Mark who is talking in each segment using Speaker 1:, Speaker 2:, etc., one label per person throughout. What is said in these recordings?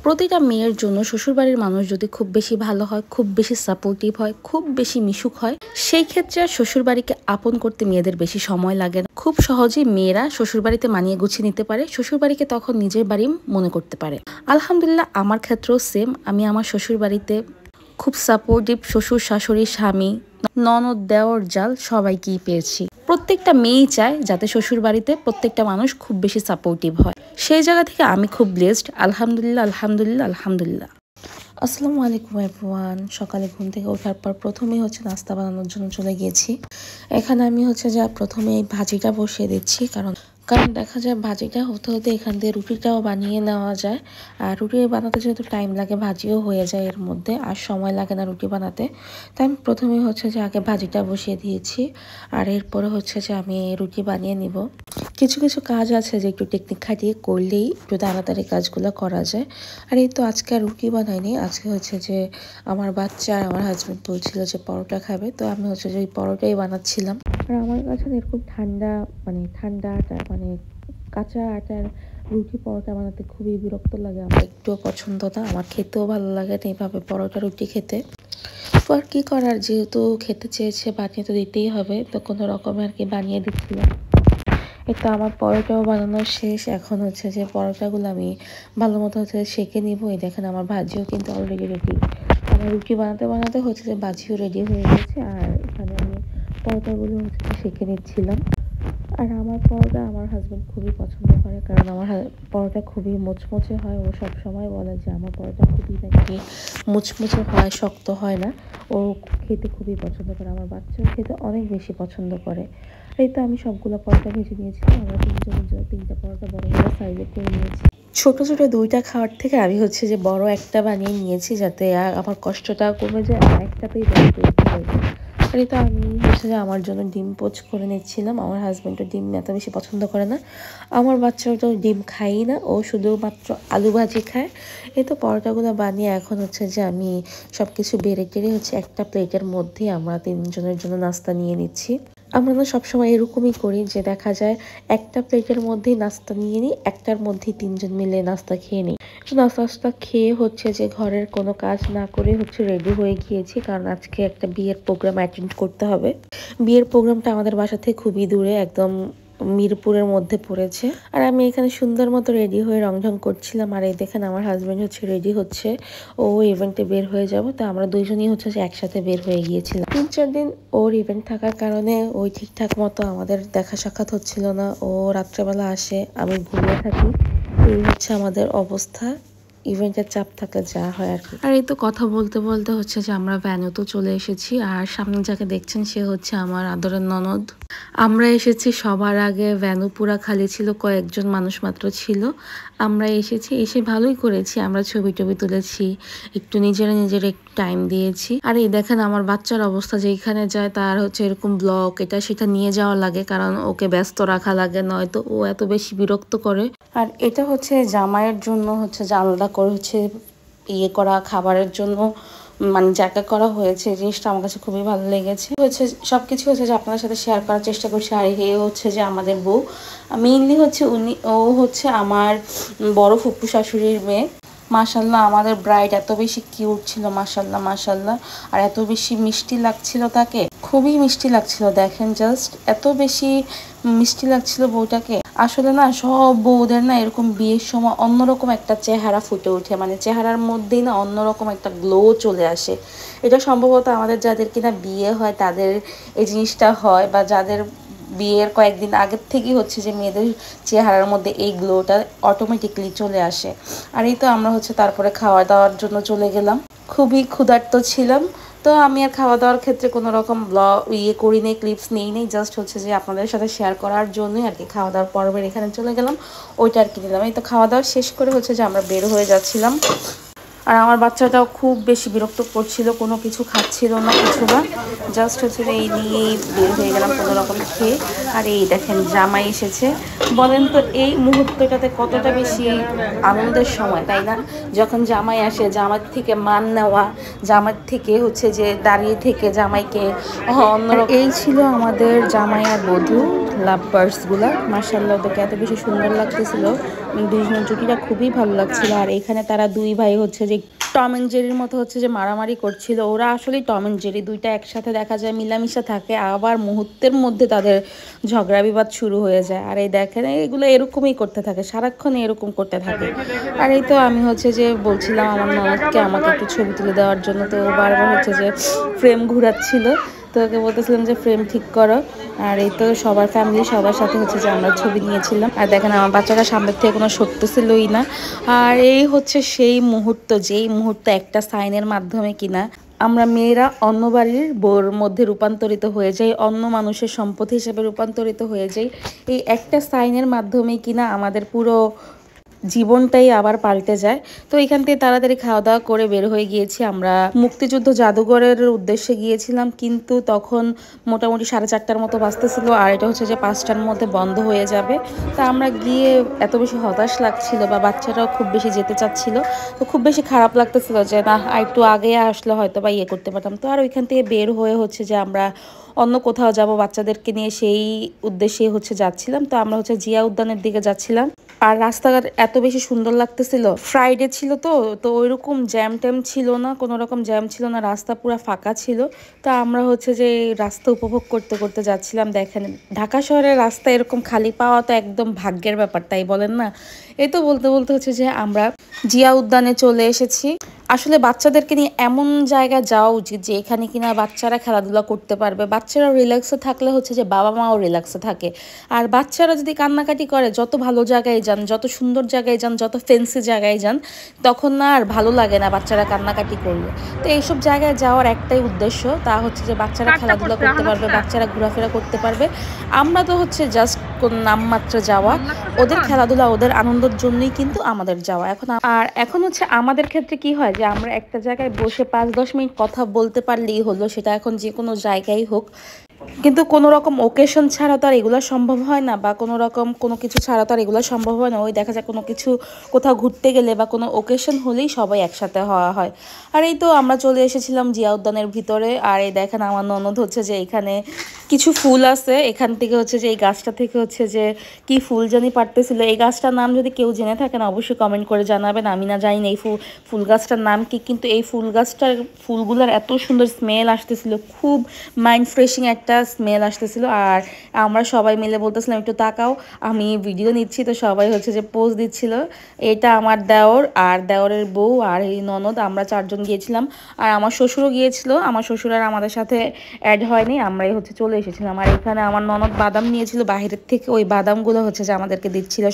Speaker 1: প্রতিটা মেয়ের জন্য শ্বশুরবাড়ির মানুষ যদি খুব বেশি ভালো হয়, খুব বেশি সাপোর্টিভ হয়, খুব বেশি মিশুক হয়, সেই ক্ষেত্রে আর শ্বশুরবাড়িকে আপন করতে মেয়েদের বেশি সময় লাগে না। খুব সহজেই মেয়েরা শ্বশুরবাড়িতে মানিয়ে গুছিয়ে নিতে পারে, শ্বশুরবাড়িকে তখন নিজের বাড়ি মনে করতে পারে। আলহামদুলিল্লাহ, আমার ক্ষেত্রেও সেম। আমি আমার শ্বশুরবাড়িতে খুব সাপোর্টিভ শ্বশুর, শাশুড়ি, স্বামী, ননদ, দেওর, জাল সবাইকেই পেয়েছি। প্রত্যেকটা মেয়েই চায় যাতে শ্বশুর বাড়িতে প্রত্যেকটা মানুষ খুব বেশি সাপোর্টিভ হয়। সেই জায়গা থেকে আমি খুব ব্লেসড। আলহামদুলিল্লাহ, আলহামদুলিল্লাহ, আলহামদুলিল্লাহ। আসসালামু আলাইকুম এভরিওয়ান। সকালে ঘুম থেকে ওঠার পর প্রথমেই নাস্তা বানানোর জন্য চলে গিয়েছি। এখানে আমি প্রথমে এই ভাজিটা বসিয়ে দিচ্ছি, কারণ দেখা যায় ভাজিটা হতে হতে এখান দিয়ে রুটিটাও বানিয়ে নেওয়া যায়। আর রুটি বানাতে যেহেতু টাইম লাগে, ভাজিও হয়ে যায় এর মধ্যে, আর সময় লাগে না রুটি বানাতে। তাই আমি প্রথমেই আগে ভাজিটা বসিয়ে দিয়েছি, আর এরপরে আমি রুটি বানিয়ে নিব। কিছু কিছু কাজ আছে যে একটু টেকনিক খাটিয়ে করলেই একটু তাড়াতাড়ি কাজগুলো করা যায়। আর এই তো আজকে আর রুটি বানাইনি। আজকে আমার বাচ্চা আর আমার হাজব্যান্ড বলছিল যে পরোটা খাবে, তো আমি ওই পরোটাই বানাচ্ছিলাম। আর আমার কাছে এরকম ঠান্ডা আটা কাঁচা আটার রুটি পরোটা বানাতে খুবই বিরক্ত লাগে। আমার একটুও পছন্দ না, আমার খেতেও ভালো লাগে না এইভাবে পরোটা রুটি খেতে। তো আর কি করার, যেহেতু খেতে চেয়েছে বানিয়ে তো দিতেই হবে, তো কোনো রকমে আর কি বানিয়ে দিচ্ছিলাম। এই তো আমার পরোটাও বানানো শেষ। এখন যে পরোটাগুলো আমি ভালো মতো সেঁকে নিব। এই দেখেন আমার ভাজিও কিন্তু অলরেডি রেডি। আমার রুটি বানাতে বানাতে ভাজিও রেডি হয়ে গেছে, আর এখানে আমি পরোটাগুলো সেঁকে নিচ্ছিলাম। আর আমার পরোটা আমার হাজব্যান্ড খুবই পছন্দ করে, কারণ আমার পরোটা খুবই মুচমুচে হয়। ও সব সময় বলে যে আমার পরোটা খুবই নাকি মুচমুচে হয়, শক্ত হয় না। ও খেতে খুবই পছন্দ করে, আমার বাচ্চাও খেতে অনেক বেশি পছন্দ করে। এই তো আমি সবগুলো পরোটা ভেজে নিয়েছিলাম। আমরা তিনজনের জন্য 3টা পরোটা বড় বড় সাইজে করে নিয়েছি। ছোট ছোট 2টা খাওয়ার থেকে আমি যে বড় একটা বানিয়ে নিয়েছি, যাতে আমার কষ্টটা কমে যায়, আর একটাতেই হয়ে যায়। আর এই তো আমি আমার জন্য ডিম পোচ করে নিচ্ছিলাম। আমার হাজব্যান্ডও ডিম এত বেশি পছন্দ করে না, আমার বাচ্চাও তো ডিম খাই না, ও শুধুমাত্র আলু ভাজি খায়। এই তো পরোটাগুলো বানিয়ে এখন আমি সব কিছু বেড়ে টেড়ে একটা প্লেটের মধ্যেই আমরা 3জনের জন্য নাস্তা নিয়ে নিচ্ছি। আমরা না সবসময় এরকমই করি যে দেখা যায় একটা প্লেটের মধ্যেই নাস্তা নিয়ে নিই, একটার মধ্যেই 3জন মিলে নাস্তা খেয়ে নিই। নাস্তা খেয়ে যে ঘরের কোনো কাজ না করে রেডি হয়ে গিয়েছি, কারণ আজকে একটা বিয়ের প্রোগ্রাম অ্যাটেন্ড করতে হবে। বিয়ের প্রোগ্রামটা আমাদের বাসা থেকে খুবই দূরে, একদম মিরপুরের মধ্যে পড়েছে। আর আমি এখানে সুন্দর মতো রেডি হয়ে রংঢং করছিলাম। আর এই দেখেন আমার হাজব্যান্ড রেডি হচ্ছে, ও ইভেন্টে বের হয়ে যাবো, তো আমরা দুইজনই একসাথে বের হয়ে গিয়েছিলাম। 3-4 দিন ওর ইভেন্ট থাকার কারণে ওই ঠিকঠাক মতো আমাদের দেখা সাক্ষাৎ হচ্ছিল না। ও রাত্রেবেলা আসে, আমি ঘুমিয়ে থাকি। এই আমাদের অবস্থা। ইভেন্টের চাপ থাকলে যা হয় আর কি। আর এই তো কথা বলতে বলতে যে আমরা ভ্যানুতে চলে এসেছি, আর সামনে যাকে দেখছেন সে আমার আদরের ননদ। আমরা এসেছি সবার আগে, ভ্যানু পুরা খালি ছিল, কয়েকজন মানুষ মাত্র ছিল। আমরা এসে ভালোই করেছি, আমরা ছবি টবি তুলেছি, একটু নিজেরা একটু টাইম দিয়েছি। আর এই দেখেন আমার বাচ্চার অবস্থা, যেখানে যায় তার এরকম ব্লগ এটা সেটা নিয়ে যাওয়া লাগে, কারণ ওকে ব্যস্ত রাখা লাগে, নয়তো ও এত বেশি বিরক্ত করে। আর এটা জামাইয়ের জন্য যে আলাদা করে ইয়ে করা খাবারের জন্য জায়গা করা হয়েছে। জিনিসটা আমার কাছে খুবই ভালো লেগেছে। সবকিছু যে আপনাদের সাথে শেয়ার করার চেষ্টা করছি। আর এ যে আমাদের বউ, মেইনলি ও আমার বড় ফুপু শাশুড়ির মেয়ে। মাশাল্লাহ, আমাদের ব্রাইড এত বেশি কিউট ছিল, মাশাল্লাহ মাশাল্লাহ। আর এত বেশি মিষ্টি লাগছিল তাকে, খুবই মিষ্টি লাগছিল। দেখেন জাস্ট এত বেশি মিষ্টি লাগছিল বউটাকে। আসলে না সব বউদের না এরকম বিয়ের সময় অন্যরকম একটা চেহারা ফুটে ওঠে, চেহারার মধ্যেই না অন্যরকম একটা গ্লো চলে আসে। এটা সম্ভবত আমাদের যাদের কিনা বিয়ে হয় তাদের এই জিনিসটা হয়, বা যাদের বিয়ের কয়েকদিন আগের থেকেই যে মেয়েদের চেহারার মধ্যে এই গ্লোটা অটোমেটিকলি চলে আসে। আর এই তো আমরা তারপরে খাওয়া দাওয়ার জন্য চলে গেলাম। খুবই ক্ষুধার্ত ছিলাম, তো আমি আর খাওয়া দাওয়ার ক্ষেত্রে কোনো রকম করি নেই, ক্লিপস নেই জাস্ট যে আপনাদের সাথে শেয়ার করার জন্যই আর কি খাওয়া দাওয়ার পর্বের এখানে চলে গেলাম, ওইটা আর কি নিলাম। এই তো খাওয়া দাওয়া শেষ করে যে আমরা বের হয়ে যাচ্ছিলাম। আর আমার বাচ্চাটাও খুব বেশি বিরক্ত করছিল, কোনো কিছু খাচ্ছিল না, কিছু না, জাস্ট এই নিয়েই বের হয়ে গেলাম কোনো রকম খেয়ে। আর এই দেখেন জামাই এসেছে। বলেন তো এই মুহূর্তটাতে কতটা বেশি আনন্দের সময়, তাই না? যখন জামাই আসে, জামাই থেকে মান নেওয়া, জামাই থেকে যে দাঁড়িয়ে থেকে জামাইকে অন্যরকম। এই ছিল আমাদের জামাই আর বধূ লাভ বার্ডসগুলা। মাশাআল্লাহ, ওদেরকে এত বেশি সুন্দর লাগতেছিল। দুজনের জুটিটা খুবই ভালো লাগছিল। আর এখানে তারা দুই ভাই হচ্ছে যে টম এন্ড জেরির মতো হচ্ছে যে মারামারি করছিল। ওরা আসলেই টম এন্ড জেরি, দুইটা একসাথে দেখা যায় মিলামিশা থাকে, আবার মুহূর্তের মধ্যে তাদের ঝগড়া বিবাদ শুরু হয়ে যায়। আর এই দেখেন এগুলো এরকমই করতে থাকে, সারাক্ষণ এরকম করতে থাকে। আর এই তো আমি হচ্ছে যে বলছিলাম আমার ননদকে আমাকে একটু ছবি তুলে দেওয়ার জন্য, তো বারবার হচ্ছে যে ফ্রেম ঘুরাচ্ছিল, তো ওকে বলতেছিলাম যে ফ্রেম ঠিক করো। আর এই তো সবার ফ্যামিলি সবার সাথে হচ্ছে যে আমরা ছবি নিয়েছিলাম। আর দেখেন আমার বাচ্চারা সামনের থেকে কোনো সরতেছিলই না। আর এই হচ্ছে সেই মুহূর্ত, যেই মুহূর্ত একটা সাইনের মাধ্যমে কিনা আমরা মেয়েরা অন্য বাড়ির বউর মধ্যে রূপান্তরিত হয়ে যাই, অন্য মানুষের সম্পত্তি হিসেবে রূপান্তরিত হয়ে যাই। এই একটা সাইনের মাধ্যমে কিনা আমাদের পুরো জীবনটাই আবার পাল্টে যায়। তো এখান থেকে তাড়াতাড়ি খাওয়া দাওয়া করে বের হয়ে গিয়েছি। আমরা মুক্তিযুদ্ধ জাদুঘরের উদ্দেশ্যে গিয়েছিলাম, কিন্তু তখন মোটামুটি 4:30টার মতো বাজতেছিল, আর এটা হচ্ছে যে 5টার মধ্যে বন্ধ হয়ে যাবে। তা আমরা গিয়ে এত বেশি হতাশ লাগছিল, বা বাচ্চারাও খুব বেশি যেতে চাচ্ছিল, তো খুব বেশি খারাপ লাগতেছিল যে না একটু আগে আসলে হয়তো বা ইয়ে করতে পারতাম। তো আর ওইখান থেকে বের হয়ে হচ্ছে যে আমরা অন্য কোথাও যাব বাচ্চাদেরকে নিয়ে, সেই উদ্দেশ্যে হচ্ছে যাচ্ছিলাম। তো আমরা হচ্ছে জিয়া উদ্যানের দিকে যাচ্ছিলাম। আর রাস্তাঘাট এত বেশি সুন্দর লাগতেছিল, ফ্রাইডে ছিল তো তো ওইরকম জ্যাম ট্যাম ছিল না, কোনো রকম জ্যাম ছিল না, রাস্তা পুরো ফাঁকা ছিল। তো আমরা হচ্ছে যে রাস্তা উপভোগ করতে করতে যাচ্ছিলাম। দেখেন ঢাকা শহরের রাস্তা এরকম খালি পাওয়া তো একদম ভাগ্যের ব্যাপার, তাই বলেন না? এই তো বলতে বলতে হচ্ছে যে আমরা জিয়া উদ্যানে চলে এসেছি। আসলে বাচ্চাদেরকে নিয়ে এমন জায়গায় যাওয়া উচিত যে এখানে কিনা বাচ্চারা খেলাধুলা করতে পারবে, বাচ্চারা রিল্যাক্সে থাকলে হচ্ছে যে বাবা মাও রিল্যাক্সে থাকে। আর বাচ্চারা যদি কান্নাকাটি করে, যত ভালো জায়গায় যান, যত সুন্দর জায়গায় যান, যত ফ্যান্সি জায়গায় যান, তখন না আর ভালো লাগে না বাচ্চারা কান্নাকাটি করলে। তো এইসব জায়গায় যাওয়ার একটাই উদ্দেশ্য, তা হচ্ছে যে বাচ্চারা খেলাধুলা করতে পারবে, বাচ্চারা ঘোরাফেরা করতে পারবে। আমরা তো হচ্ছে জাস্ট কোন নামমাত্র যাওয়া, ওদের খেলাধুলা ওদের আনন্দের জন্যই কিন্তু আমাদের যাওয়া। এখন হচ্ছে আমাদের ক্ষেত্রে কি হয় যে আমরা একটা জায়গায় বসে 5-10 মিনিট কথা বলতে পারলেই হলো, সেটা এখন যে কোনো জায়গায় হোক। কিন্তু কোনো রকম ওকেশন ছাড়া তো আর এগুলো সম্ভব হয় না, বা কোনো রকম কোনো কিছু ছাড়া তো আর এগুলো সম্ভব হয় না। ওই দেখা যায় কোনো কিছু কোথাও ঘুরতে গেলে বা কোনো ওকেশন হলেই সবাই একসাথে হওয়া হয়। আর এই তো আমরা চলে এসেছিলাম জিয়া উদ্যানের ভিতরে। আর এই দেখেন আমার ননদ হচ্ছে যে এখানে কিছু ফুল আছে, এখান থেকে হচ্ছে যে এই গাছটা থেকে হচ্ছে যে কি ফুল জানি পারতেছিল। এই গাছটার নাম যদি কেউ জেনে থাকেন অবশ্যই কমেন্ট করে জানাবেন। আমি না জানি না এই ফুল গাছটার নাম কি, কিন্তু এই ফুল গাছটার ফুলগুলোর এত সুন্দর স্মেল আসতেছিল, খুব মাইন্ড ফ্রেশিং একটা স্মেল আসতেছিল। আর আমরা সবাই মিলে বলতেছিলাম একটু তাকাও, আমি ভিডিও নিচ্ছি। তো সবাই হচ্ছে যে পোজ দিচ্ছিল। এটা আমার দেওর আর দেওরের বউ আর এই ননদ, আমরা 4জন গিয়েছিলাম। আর আমার শ্বশুরও গিয়েছিল, আমার শ্বশুর আর আমাদের সাথে অ্যাড হয়নি, আমরাই হচ্ছে চলে এসেছিলাম। আর এখানে আমার ননদ বাদাম নিয়েছিল বাইরের থেকে, ওই বাদামগুলো হচ্ছে যে আমাদেরকে দিচ্ছিল,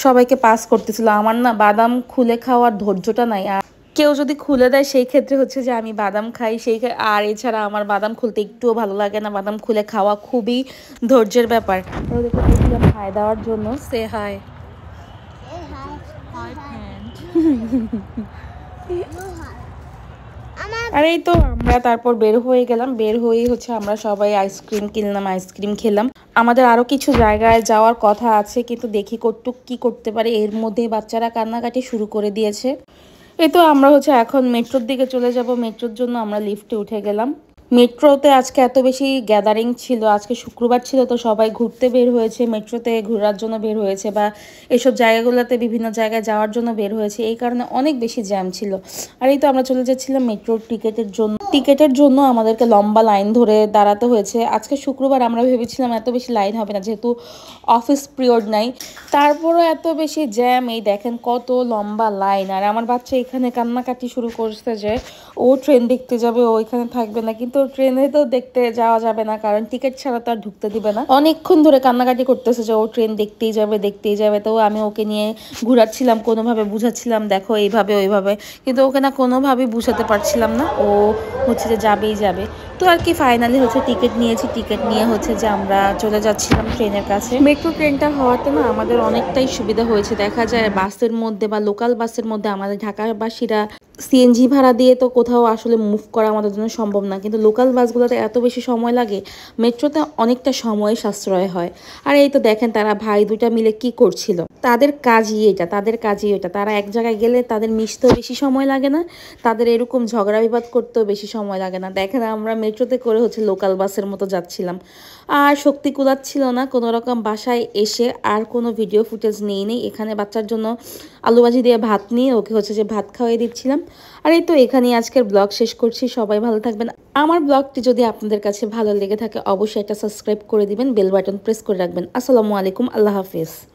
Speaker 1: সবাইকে পাস করতেছিল। আমার না বাদাম খুলে খাওয়ার ধৈর্যটা নাই, আর কেউ যদি খুলে দেয় সেই ক্ষেত্রে হচ্ছে যে আমি বাদাম খাই, আর এছাড়া আমার বাদাম খুলতে একটুও ভালো লাগে না। বাদাম খুলে খাওয়া খুবই ধৈর্যের ব্যাপার। ওদেরকে বলছিলাম হাই দেওয়ার জন্য, সে হাই। আর এই তো আমরা তারপর বের হয়ে গেলাম, বের হয়েই হচ্ছে আমরা সবাই আইসক্রিম কিনলাম, আইসক্রিম খেলাম। আমাদের আরো কিছু জায়গায় যাওয়ার কথা আছে, কিন্তু দেখি কতটুক কি করতে পারে। এর মধ্যে বাচ্চারা কান্নাকাটি শুরু করে দিয়েছে। এই তো আমরা হচ্ছে এখন মেট্রোর দিকে চলে যাব। মেট্রোর জন্য আমরা লিফটে উঠে গেলাম। মেট্রোতে আজকে এত বেশি গ্যাদারিং ছিল, আজকে শুক্রবার ছিল, তো সবাই ঘুরতে বের হয়েছে, মেট্রোতে ঘোরার জন্য বের হয়েছে, বা এসব জায়গাগুলোতে বিভিন্ন জায়গায় যাওয়ার জন্য বের হয়েছে। এই কারণে অনেক বেশি জ্যাম ছিল। আর এই তো আমরা চলে যাচ্ছিলাম মেট্রোর টিকেটের জন্য আমাদেরকে লম্বা লাইন ধরে দাঁড়াতে হয়েছে। আজকে শুক্রবার, আমরা ভেবেছিলাম এত বেশি লাইন হবে না, যেহেতু অফিস পিরিয়ড নাই, তারপরও এত বেশি জ্যাম। এই দেখেন কত লম্বা লাইন। আর আমার বাচ্চা এখানে কান্নাকাটি শুরু করছে যে ও ট্রেন দেখতে যাবে, ও এখানে থাকবে না। কিন্তু ট্রেনে তো দেখতে যাওয়া যাবে না, কারণ টিকিট ছাড়া তো আর ঢুকতে দিবে না। অনেকক্ষণ ধরে কান্নাকাটি করতেছে যে ও ট্রেন দেখতেই যাবে দেখতেই যাবে। তো আমি ওকে নিয়ে ঘুরাচ্ছিলাম, কোনোভাবে বুঝাচ্ছিলাম দেখো এইভাবে ওইভাবে, কিন্তু ওকে না কোনোভাবেই বুঝাতে পারছিলাম না। ও হচ্ছে যে যাবেই যাবে। তো আর কি ফাইনালি হচ্ছে টিকিট নিয়েছি, টিকিট নিয়ে হচ্ছে যে আমরা চলে যাচ্ছিলাম ট্রেনের কাছে। মেট্রো ট্রেনটা হওয়াতে না আমাদের অনেকটাই সুবিধা হয়েছে। দেখা যায় বাসের মধ্যে বা লোকাল বাসের মধ্যে আমাদের ঢাকাবাসীরা সিএনজি ভাড়া দিয়ে তো কোথাও আসলে মুভ করা আমাদের জন্য সম্ভব না, কিন্তু লোকাল বাসগুলোতে এত বেশি সময় লাগে, মেট্রোতে অনেকটা সময় সাশ্রয় হয়। আর এই তো দেখেন তারা ভাই দুইটা মিলে কি করছিল, তাদের কাজই এটা, তাদের কাজই এটা। তারা এক জায়গায় গেলে তাদের মিশতেও বেশি সময় লাগে না, তাদের এরকম ঝগড়া বিবাদ করতেও বেশি সময় লাগে না। দেখেন আমরা মেট্রোতে করে হচ্ছে লোকাল বাসের মতো যাচ্ছিলাম, আর শক্তি কুলাচ্ছিল না কোনো রকম। বাসায় এসে আর কোনো ভিডিও ফুটেজ নেই। এখানে বাচ্চার জন্য আলু ভাজি দিয়ে ভাত নিয়ে ওকে হচ্ছে যে ভাত খাওয়াই দিচ্ছিলাম। আর এই তো এখানেই আজকের ব্লগ শেষ করছি। সবাই ভালো থাকবেন। আমার ব্লগটি যদি আপনাদের কাছে ভালো লেগে থাকে অবশ্যই একটা সাবস্ক্রাইব করে দিবেন, বেল বাটন প্রেস করে রাখবেন। আসসালামু আলাইকুম, আল্লাহ হাফিজ।